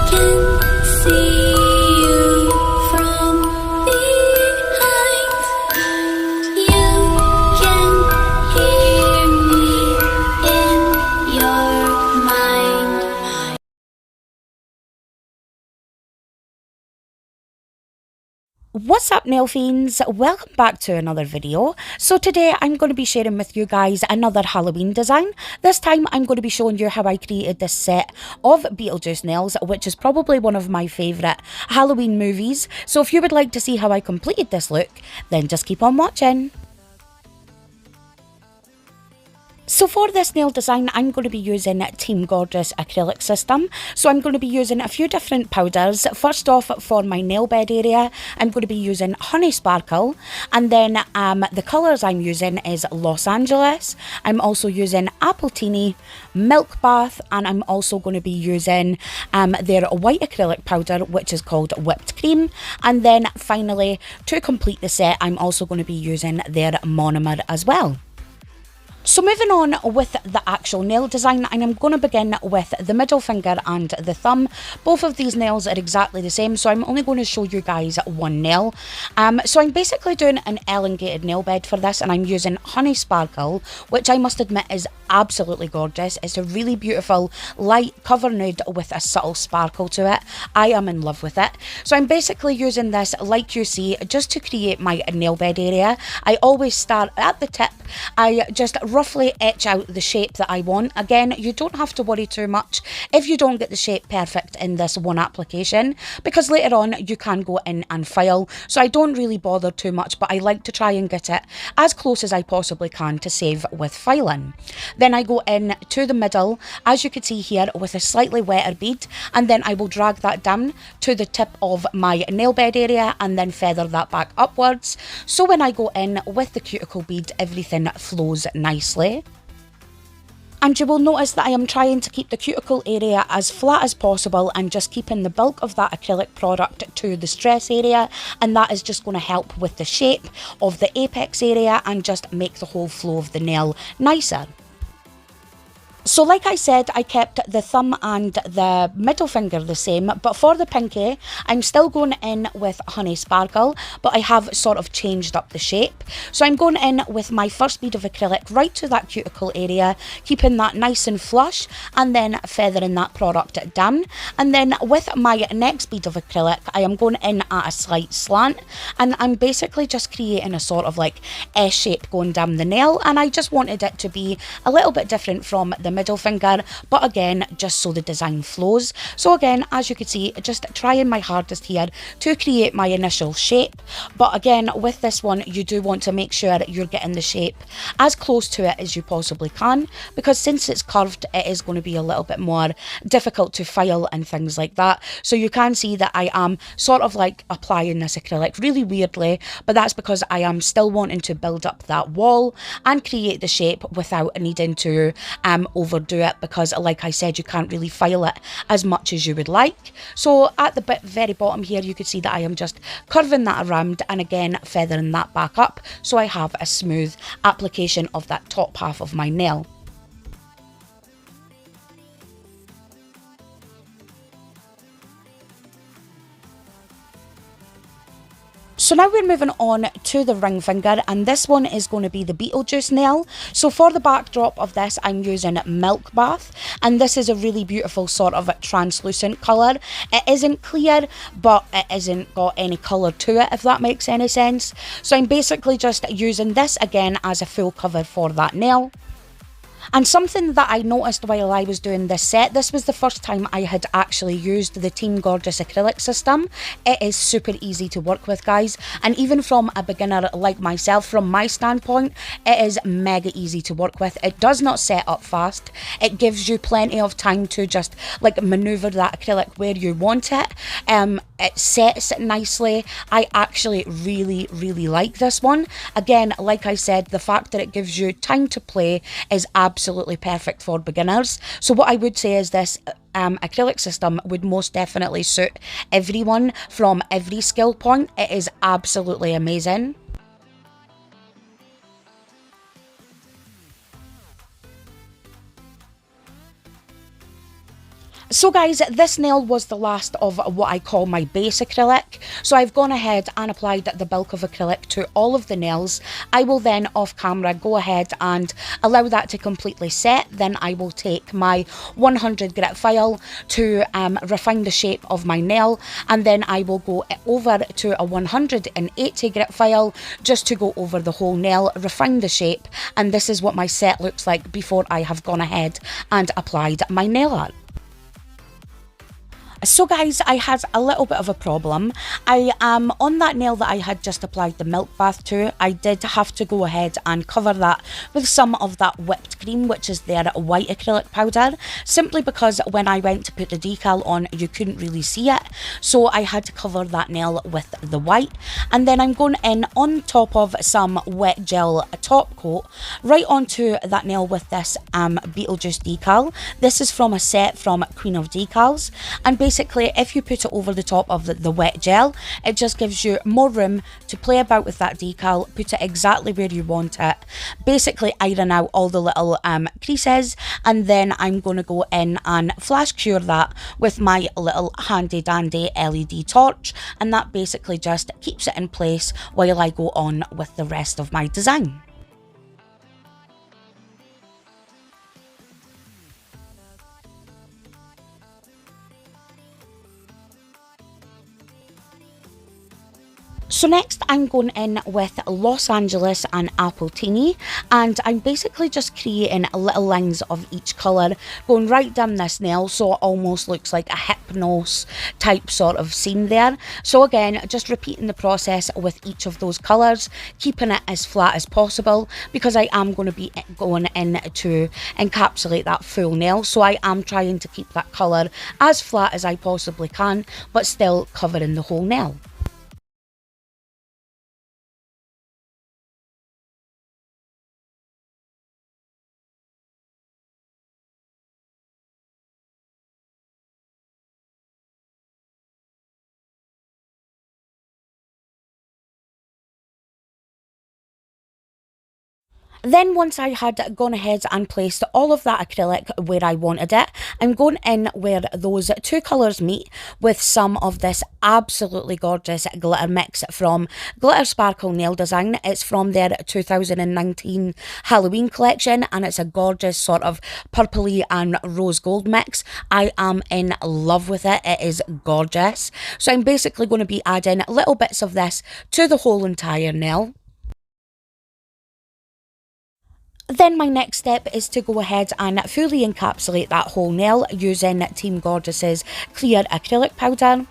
can see you from behind. You can hear me in your mind. What's up, nail fiends? Welcome back to another video. So today I'm going to be sharing with you guys another Halloween design. This time I'm going to be showing you how I created this set of Beetlejuice nails, which is probably one of my favourite Halloween movies. So if you would like to see how I completed this look, then just keep on watching. So for this nail design, I'm going to be using Team Gorgeous Acrylic System. So I'm going to be using a few different powders. First off, for my nail bed area, I'm going to be using Honey Sparkle. And then the colours I'm using is Los Angeles. I'm also using Appletini, Milk Bath, and I'm also going to be using their white acrylic powder, which is called Whipped Cream. And then finally, to complete the set, I'm also going to be using their monomer as well. So moving on with the actual nail design, and I'm going to begin with the middle finger and the thumb. Both of these nails are exactly the same, so I'm only going to show you guys one nail. So I'm basically doing an elongated nail bed for this, and I'm using Honey Sparkle, which I must admit is absolutely gorgeous. It's a really beautiful light cover nude with a subtle sparkle to it. I am in love with it. So I'm basically using this, like you see, just to create my nail bed area. I always start at the tip. I just roughly etch out the shape that I want. Again, you don't have to worry too much if you don't get the shape perfect in this one application, because later on you can go in and file. So I don't really bother too much, but I like to try and get it as close as I possibly can to save with filing. Then I go in to the middle, as you can see here, with a slightly wetter bead, and then I will drag that down to the tip of my nail bed area and then feather that back upwards. So when I go in with the cuticle bead, everything flows nicely. And you will notice that I am trying to keep the cuticle area as flat as possible and just keeping the bulk of that acrylic product to the stress area, and that is just going to help with the shape of the apex area and just make the whole flow of the nail nicer. So like I said, I kept the thumb and the middle finger the same, but for the pinky, I'm still going in with Honey Sparkle, but I have sort of changed up the shape. So I'm going in with my first bead of acrylic right to that cuticle area, keeping that nice and flush, and then feathering that product down. And then with my next bead of acrylic, I am going in at a slight slant, and I'm basically just creating a sort of like S shape going down the nail, and I just wanted it to be a little bit different from the middle finger, but again, just so the design flows. So again, as you can see, just trying my hardest here to create my initial shape, but again, with this one, you do want to make sure you're getting the shape as close to it as you possibly can, because since it's curved, it is going to be a little bit more difficult to file and things like that. So you can see that I am sort of like applying this acrylic really weirdly, but that's because I am still wanting to build up that wall and create the shape without needing to overdo it, because like I said, you can't really file it as much as you would like. So at the very bottom here, you can see that I am just curving that around and again feathering that back up, so I have a smooth application of that top half of my nail. So now we're moving on to the ring finger, and this one is going to be the Beetlejuice nail. So for the backdrop of this, I'm using Milk Bath, and this is a really beautiful sort of translucent colour. It isn't clear, but it isn't got any colour to it, if that makes any sense. So I'm basically just using this again as a full cover for that nail. And something that I noticed while I was doing this set, this was the first time I had actually used the Team Gorgeous Acrylic System. It is super easy to work with, guys, and even from a beginner like myself, from my standpoint, it is mega easy to work with. It does not set up fast. It gives you plenty of time to just like maneuver that acrylic where you want it. It sets nicely. I actually really like this one. Again, like I said, the fact that it gives you time to play is absolutely perfect for beginners. So what I would say is this acrylic system would most definitely suit everyone from every skill point. It is absolutely amazing. So guys, this nail was the last of what I call my base acrylic. So I've gone ahead and applied the bulk of acrylic to all of the nails. I will then off camera go ahead and allow that to completely set. Then I will take my 100 grit file to refine the shape of my nail, and then I will go over to a 180 grit file just to go over the whole nail, refine the shape, and this is what my set looks like before I have gone ahead and applied my nail art. So guys, I had a little bit of a problem. On that nail that I had just applied the milk bath to, I did have to go ahead and cover that with some of that whipped cream, which is their white acrylic powder, simply because when I went to put the decal on, you couldn't really see it. So I had to cover that nail with the white. And then I'm going in on top of some wet gel top coat, right onto that nail with this Beetlejuice decal. This is from a set from Queen of Decals. And basically, if you put it over the top of the wet gel, it just gives you more room to play about with that decal, put it exactly where you want it, basically iron out all the little creases, and then I'm going to go in and flash cure that with my little handy dandy LED torch, and that basically just keeps it in place while I go on with the rest of my design. So next I'm going in with Los Angeles and Appletini, and I'm basically just creating little lines of each colour going right down this nail, so it almost looks like a hypnose type sort of scene there. So again, just repeating the process with each of those colours, keeping it as flat as possible, because I am going to be going in to encapsulate that full nail, so I am trying to keep that colour as flat as I possibly can, but still covering the whole nail. Then once I had gone ahead and placed all of that acrylic where I wanted it, I'm going in where those two colours meet with some of this absolutely gorgeous glitter mix from Glitter Sparkle Nail Design. It's from their 2019 Halloween collection, and it's a gorgeous sort of purpley and rose gold mix. I am in love with it. It is gorgeous. So I'm basically going to be adding little bits of this to the whole entire nail. Then my next step is to go ahead and fully encapsulate that whole nail using Team Gorgeous's clear acrylic powder.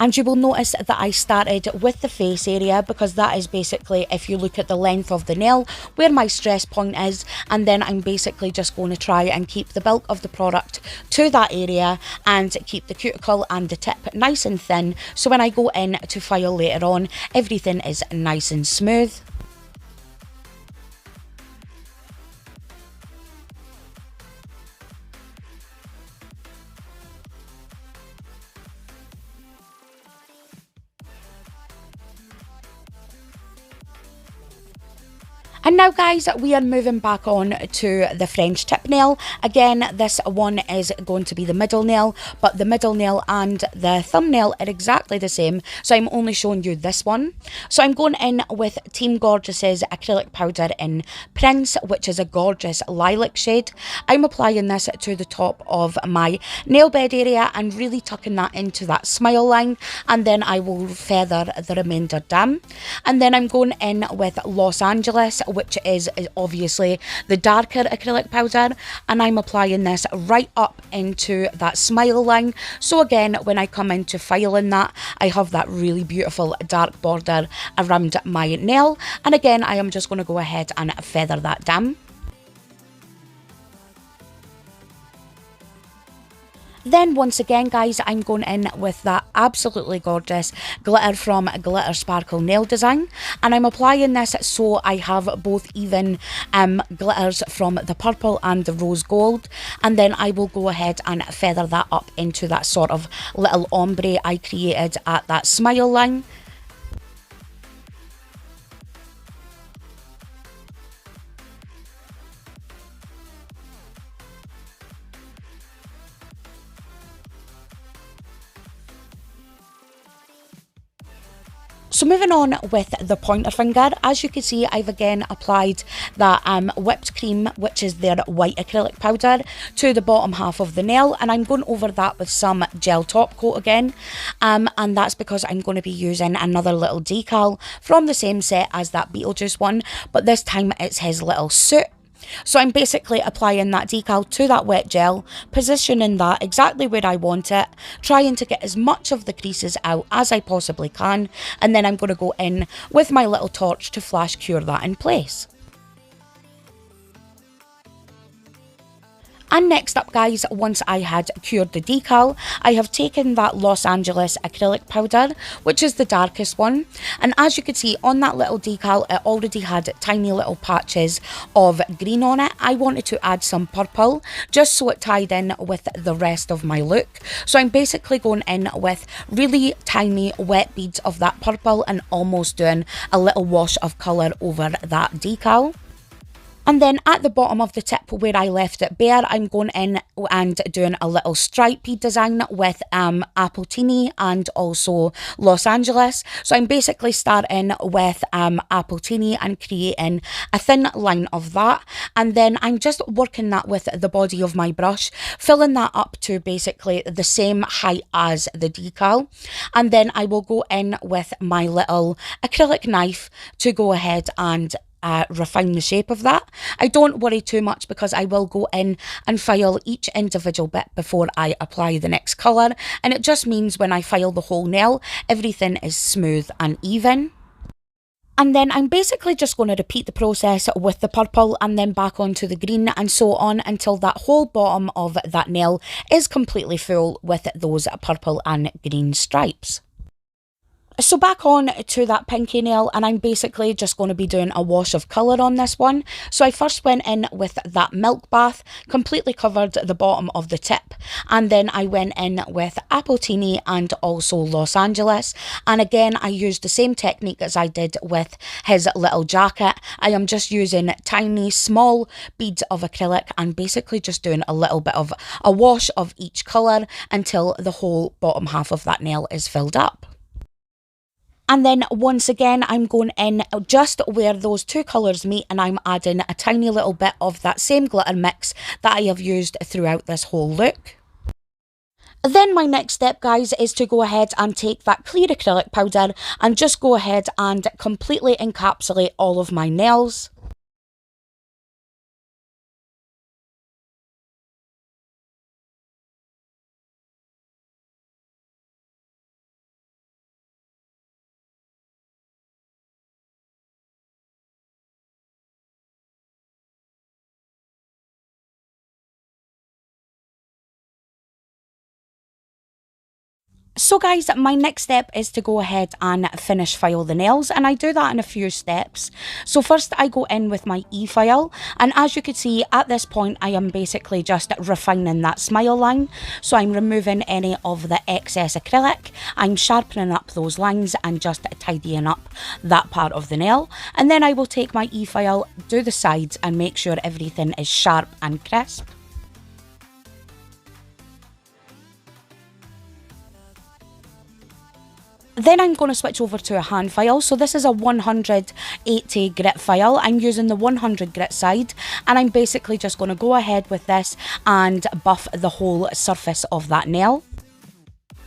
And you will notice that I started with the face area, because that is basically, if you look at the length of the nail, where my stress point is, and then I'm basically just going to try and keep the bulk of the product to that area and keep the cuticle and the tip nice and thin, so when I go in to file later on, everything is nice and smooth. And now guys, we are moving back on to the French tip nail. Again, this one is going to be the middle nail, but the middle nail and the thumbnail are exactly the same, so I'm only showing you this one. So I'm going in with Team Gorgeous's acrylic powder in Prince, which is a gorgeous lilac shade. I'm applying this to the top of my nail bed area and really tucking that into that smile line, and then I will feather the remainder down. And then I'm going in with Los Angeles, which is obviously the darker acrylic powder, and I'm applying this right up into that smile line. So again, when I come into filing that, I have that really beautiful dark border around my nail, and again I am just going to go ahead and feather that down. Then once again guys, I'm going in with that absolutely gorgeous glitter from Glitter Sparkle Nail Design, and I'm applying this so I have both even glitters from the purple and the rose gold, and then I will go ahead and feather that up into that sort of little ombre I created at that smile line. So moving on with the pointer finger, as you can see, I've again applied that whipped cream, which is their white acrylic powder, to the bottom half of the nail, and I'm going over that with some gel top coat again, and that's because I'm going to be using another little decal from the same set as that Beetlejuice one, but this time it's his little suit. So I'm basically applying that decal to that wet gel, positioning that exactly where I want it, trying to get as much of the creases out as I possibly can, and then I'm going to go in with my little torch to flash cure that in place. And next up guys, once I had cured the decal, I have taken that Los Angeles acrylic powder, which is the darkest one, and as you can see on that little decal, it already had tiny little patches of green on it. I wanted to add some purple just so it tied in with the rest of my look. So I'm basically going in with really tiny wet beads of that purple and almost doing a little wash of colour over that decal. And then at the bottom of the tip where I left it bare, I'm going in and doing a little stripey design with Appletini and also Los Angeles. So I'm basically starting with Appletini and creating a thin line of that. And then I'm just working that with the body of my brush, filling that up to basically the same height as the decal. And then I will go in with my little acrylic knife to go ahead and refine the shape of that. I don't worry too much because I will go in and file each individual bit before I apply the next colour, and it just means when I file the whole nail, everything is smooth and even. And then I'm basically just going to repeat the process with the purple and then back onto the green and so on until that whole bottom of that nail is completely full with those purple and green stripes. So back on to that pinky nail, and I'm basically just going to be doing a wash of colour on this one. So I first went in with that milk bath, completely covered the bottom of the tip, and then I went in with Appletini and also Los Angeles, and again I used the same technique as I did with his little jacket. I am just using tiny small beads of acrylic and basically just doing a little bit of a wash of each colour until the whole bottom half of that nail is filled up. And then once again, I'm going in just where those two colours meet and I'm adding a tiny little bit of that same glitter mix that I have used throughout this whole look. Then my next step, guys, is to go ahead and take that clear acrylic powder and just go ahead and completely encapsulate all of my nails. So guys, my next step is to go ahead and finish file the nails, and I do that in a few steps. So first I go in with my e-file, and as you can see at this point I am basically just refining that smile line. So I'm removing any of the excess acrylic, I'm sharpening up those lines and just tidying up that part of the nail. And then I will take my e-file, do the sides and make sure everything is sharp and crisp. Then I'm going to switch over to a hand file. So this is a 180 grit file. I'm using the 100 grit side, and I'm basically just going to go ahead with this and buff the whole surface of that nail.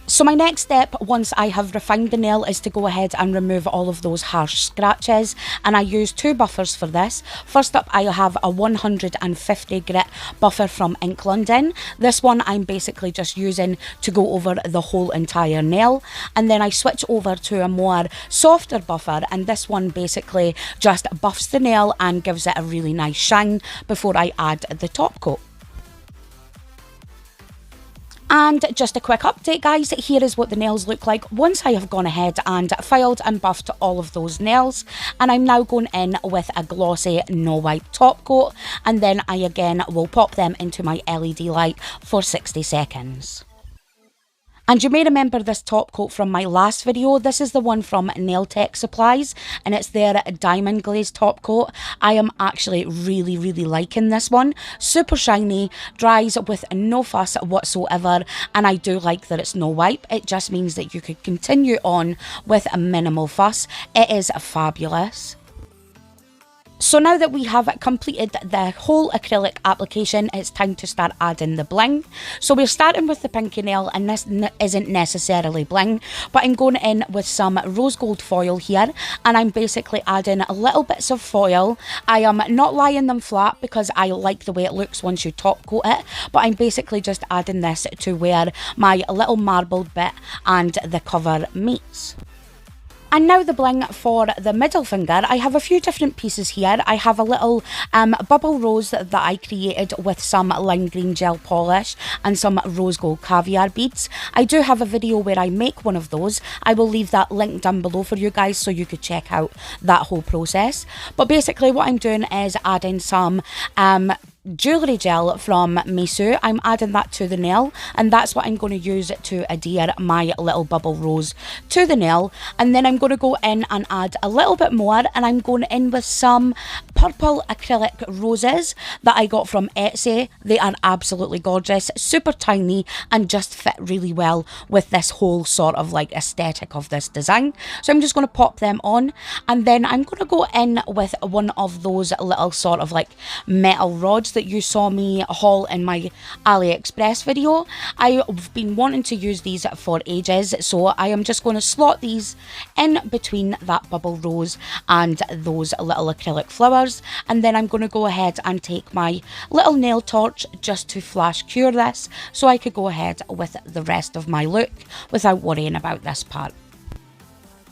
So my next step, once I have refined the nail, is to go ahead and remove all of those harsh scratches, and I use two buffers for this. First up, I have a 150 grit buffer from Ink London. This one I'm basically just using to go over the whole entire nail, and then I switch over to a more softer buffer, and this one basically just buffs the nail and gives it a really nice shine before I add the top coat. And just a quick update, guys, here is what the nails look like once I have gone ahead and filed and buffed all of those nails. And I'm now going in with a glossy no wipe top coat, and then I again will pop them into my LED light for 60 seconds. And you may remember this top coat from my last video. This is the one from Nail Tech Supplies, and it's their diamond glaze top coat. I am actually really liking this one. Super shiny, dries with no fuss whatsoever, and I do like that it's no wipe. It just means that you could continue on with a minimal fuss. It is fabulous. So now that we have completed the whole acrylic application, it's time to start adding the bling. So we're starting with the pinky nail, and this isn't necessarily bling, but I'm going in with some rose gold foil here, and I'm basically adding little bits of foil. I am not laying them flat because I like the way it looks once you top coat it, but I'm basically just adding this to where my little marbled bit and the cover meets. And now the bling for the middle finger. I have a few different pieces here. I have a little bubble rose that I created with some lime green gel polish and some rose gold caviar beads. I do have a video where I make one of those. I will leave that link down below for you guys so you could check out that whole process. But basically what I'm doing is adding some jewellery gel from Misu. I'm adding that to the nail, and that's what I'm going to use to adhere my little bubble rose to the nail. And then I'm going to go in and add a little bit more, and I'm going in with some purple acrylic roses that I got from Etsy. They are absolutely gorgeous, super tiny, and just fit really well with this whole sort of like aesthetic of this design. So I'm just going to pop them on, and then I'm going to go in with one of those little sort of like metal rods that you saw me haul in my AliExpress video. I've been wanting to use these for ages, so I am just going to slot these in between that bubble rose and those little acrylic flowers, and then I'm going to go ahead and take my little nail torch just to flash cure this so I could go ahead with the rest of my look without worrying about this part.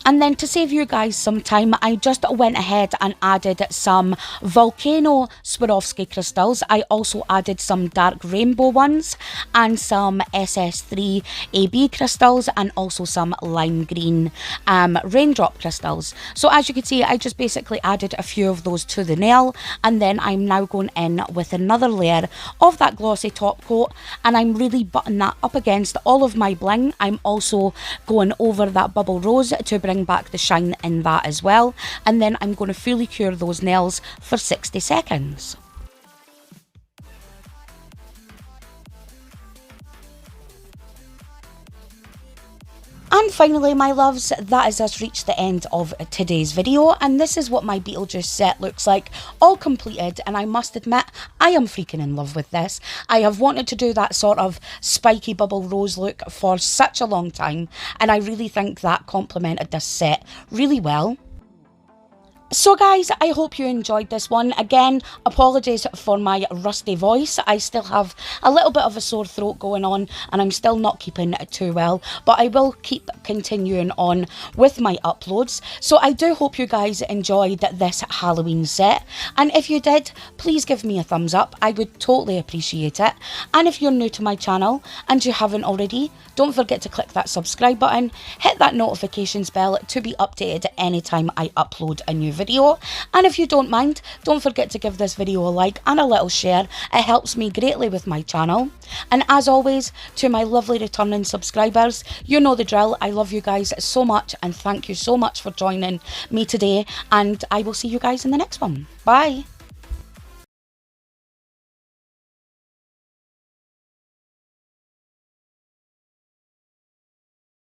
And then to save you guys some time, I just went ahead and added some volcano Swarovski crystals. I also added some dark rainbow ones and some SS3 AB crystals, and also some lime green raindrop crystals. So as you can see, I just basically added a few of those to the nail, and then I'm now going in with another layer of that glossy top coat, and I'm really buttoning that up against all of my bling. I'm also going over that bubble rose to bring back the shine in that as well, and then I'm going to fully cure those nails for 60 seconds. And finally, my loves, that has us reached the end of today's video, and this is what my Beetlejuice set looks like, all completed. And I must admit, I am freaking in love with this. I have wanted to do that sort of spiky bubble rose look for such a long time, and I really think that complemented this set really well. So guys, I hope you enjoyed this one. Again, apologies for my rusty voice. I still have a little bit of a sore throat going on, and I'm still not keeping it too well, but I will keep continuing on with my uploads. So I do hope you guys enjoyed this Halloween set, and if you did, please give me a thumbs up. I would totally appreciate it. And if you're new to my channel and you haven't already, don't forget to click that subscribe button, hit that notifications bell to be updated anytime I upload a new video. And if you don't mind, don't forget to give this video a like and a little share. It helps me greatly with my channel. And as always, to my lovely returning subscribers, you know the drill. I love you guys so much, and thank you so much for joining me today, and I will see you guys in the next one. Bye.